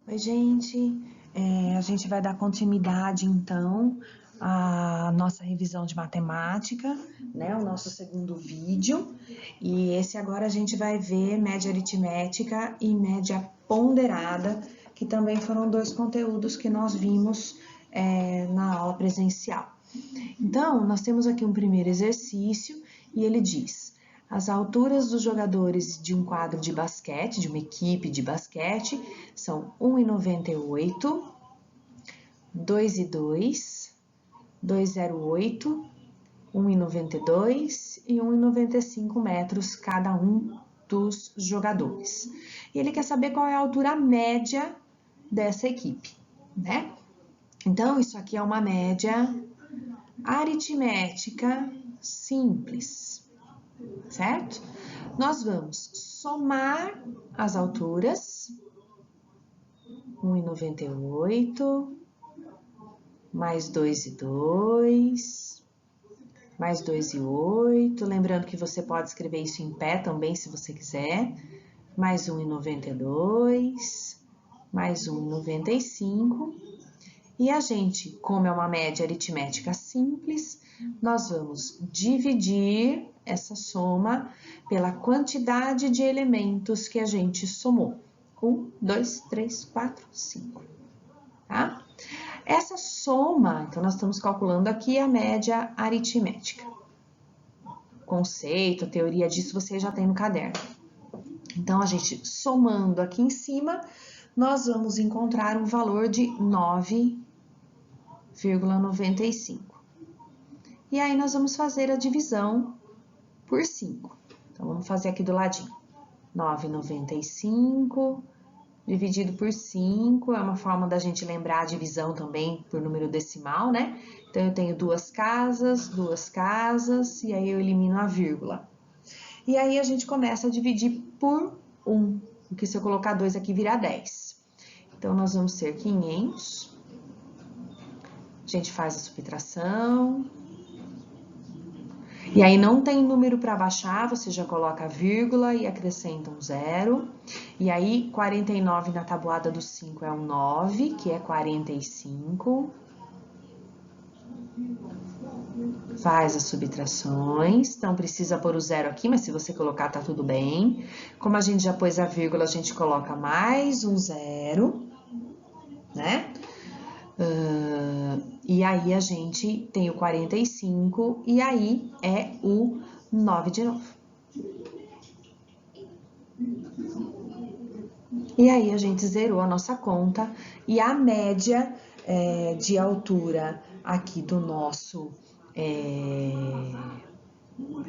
Oi, gente. A gente vai dar continuidade, então, à nossa revisão de matemática, né? O nosso segundo vídeo. E esse agora a gente vai ver média aritmética e média ponderada, que também foram dois conteúdos que nós vimos, na aula presencial. Então, nós temos aqui um primeiro exercício e ele diz: as alturas dos jogadores de um quadro de basquete, de uma equipe de basquete, são 1,98, 2,2, 2,08, 1,92 e 1,95 metros cada um dos jogadores. E ele quer saber qual é a altura média dessa equipe, né? Então, isso aqui é uma média aritmética simples, certo? Nós vamos somar as alturas, 1,98, mais 2,2, mais 2,8, lembrando que você pode escrever isso em pé também, se você quiser, mais 1,92, mais 1,95, e a gente, como é uma média aritmética simples, nós vamos dividir essa soma pela quantidade de elementos que a gente somou. 1, 2, 3, 4, 5. Tá? Essa soma, então nós estamos calculando aqui a média aritmética. Conceito, a teoria disso você já tem no caderno. Então, a gente somando aqui em cima, nós vamos encontrar um valor de 9,95. E aí, nós vamos fazer a divisão por 5. Então, vamos fazer aqui do ladinho. 9,95 dividido por 5 é uma forma da gente lembrar a divisão também por número decimal, né? Então, eu tenho duas casas, e aí eu elimino a vírgula. E aí, a gente começa a dividir por 1, porque se eu colocar 2 aqui, vira 10. Então, nós vamos ter 500. A gente faz a subtração. E aí, não tem número para baixar, você já coloca a vírgula e acrescenta um 0. E aí, 49 na tabuada do 5 é um 9, que é 45. Faz as subtrações, então precisa pôr o 0 aqui, mas se você colocar tá tudo bem. Como a gente já pôs a vírgula, a gente coloca mais um 0, né? E aí a gente tem o 45 e aí é o 9 de novo. E aí a gente zerou a nossa conta e a média de altura aqui do nosso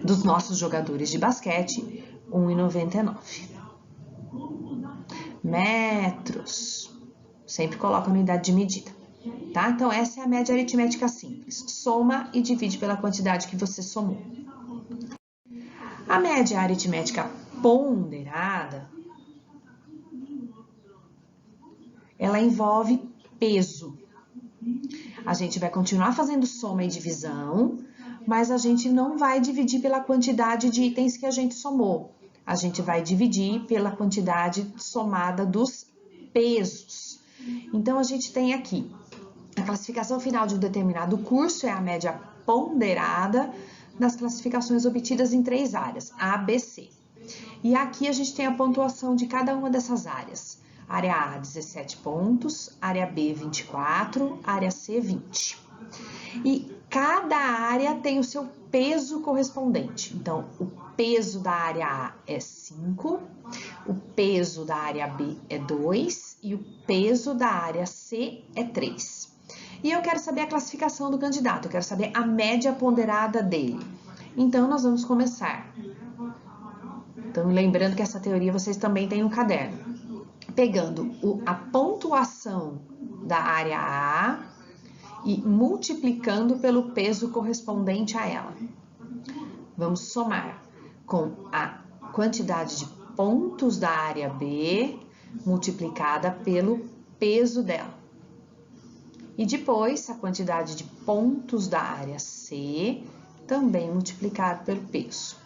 dos nossos jogadores de basquete, 1,99. Metros, sempre coloca unidade de medida, tá? Então, essa é a média aritmética simples. Soma e divide pela quantidade que você somou. A média aritmética ponderada, ela envolve peso. A gente vai continuar fazendo soma e divisão, mas a gente não vai dividir pela quantidade de itens que a gente somou. A gente vai dividir pela quantidade somada dos pesos. Então, a gente tem aqui a classificação final de um determinado curso, é a média ponderada das classificações obtidas em 3 áreas, A, B, C. E aqui a gente tem a pontuação de cada uma dessas áreas. Área A, 17 pontos, área B, 24, área C, 20. E cada área tem o seu peso correspondente. Então, o peso da área A é 5, o peso da área B é 2 e o peso da área C é 3. E eu quero saber a classificação do candidato, eu quero saber a média ponderada dele. Então, nós vamos começar. Então, lembrando que essa teoria vocês também têm no caderno. Pegando a pontuação da área A e multiplicando pelo peso correspondente a ela. Vamos somar com a quantidade de pontos da área B multiplicada pelo peso dela. E depois, a quantidade de pontos da área C também multiplicado pelo peso.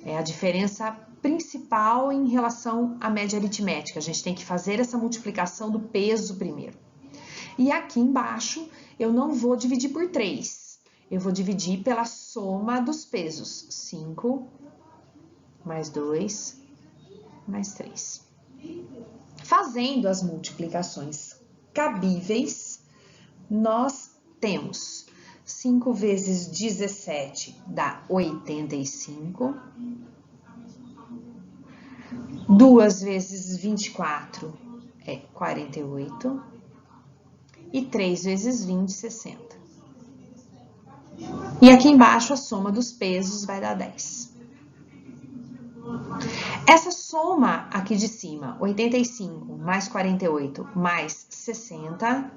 É a diferença principal em relação à média aritmética. A gente tem que fazer essa multiplicação do peso primeiro. E aqui embaixo, eu não vou dividir por 3. Eu vou dividir pela soma dos pesos. 5 mais 2 mais 3. Fazendo as multiplicações cabíveis, nós temos 5 vezes 17 dá 85. 2 vezes 24 é 48. E 3 vezes 20, 60. E aqui embaixo a soma dos pesos vai dar 10. Essa soma aqui de cima, 85 mais 48 mais 60,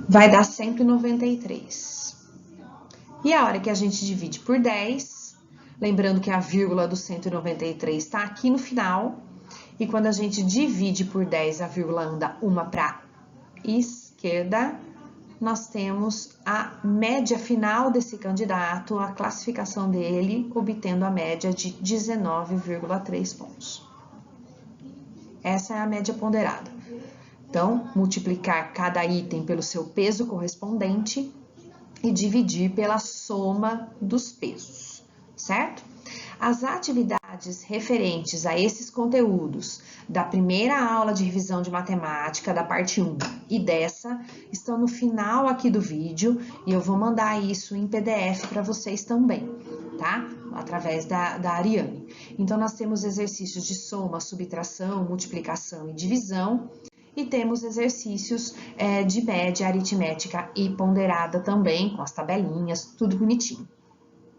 vai dar 193. E a hora que a gente divide por 10, lembrando que a vírgula do 193 está aqui no final, e quando a gente divide por 10, a vírgula anda uma para a esquerda, nós temos a média final desse candidato, a classificação dele, obtendo a média de 19,3 pontos. Essa é a média ponderada. Então, multiplicar cada item pelo seu peso correspondente e dividir pela soma dos pesos, certo? As atividades referentes a esses conteúdos da primeira aula de revisão de matemática, da parte 1 e dessa, estão no final aqui do vídeo e eu vou mandar isso em PDF para vocês também, tá? Através da Ariane. Então, nós temos exercícios de soma, subtração, multiplicação e divisão. E temos exercícios de média aritmética e ponderada também, com as tabelinhas, tudo bonitinho.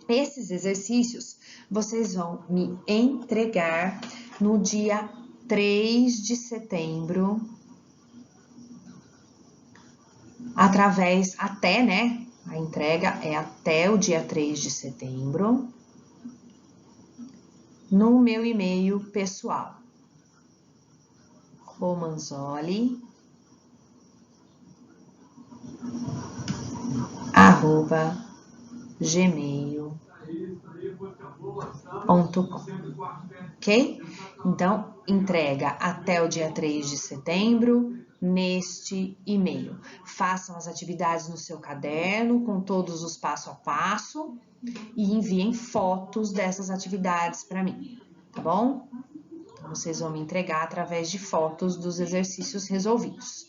Esses exercícios vocês vão me entregar no dia 3 de setembro, a entrega é até o dia 3 de setembro, no meu e-mail pessoal, romanzoli@gmail.com, ok? Então, entrega até o dia 3 de setembro neste e-mail. Façam as atividades no seu caderno com todos os passo a passo e enviem fotos dessas atividades para mim, tá bom? Então, vocês vão me entregar através de fotos dos exercícios resolvidos,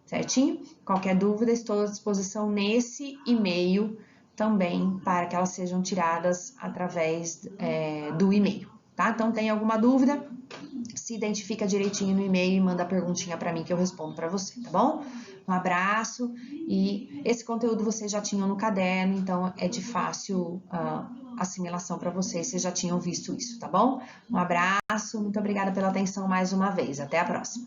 certinho? Qualquer dúvida, estou à disposição nesse e-mail também para que elas sejam tiradas através do e-mail, tá? Então, tem alguma dúvida? Se identifica direitinho no e-mail e manda a perguntinha para mim que eu respondo para você, tá bom? Um abraço e esse conteúdo vocês já tinham no caderno, então é de fácil assimilação para vocês já tinham visto isso, tá bom? Um abraço, muito obrigada pela atenção mais uma vez, até a próxima.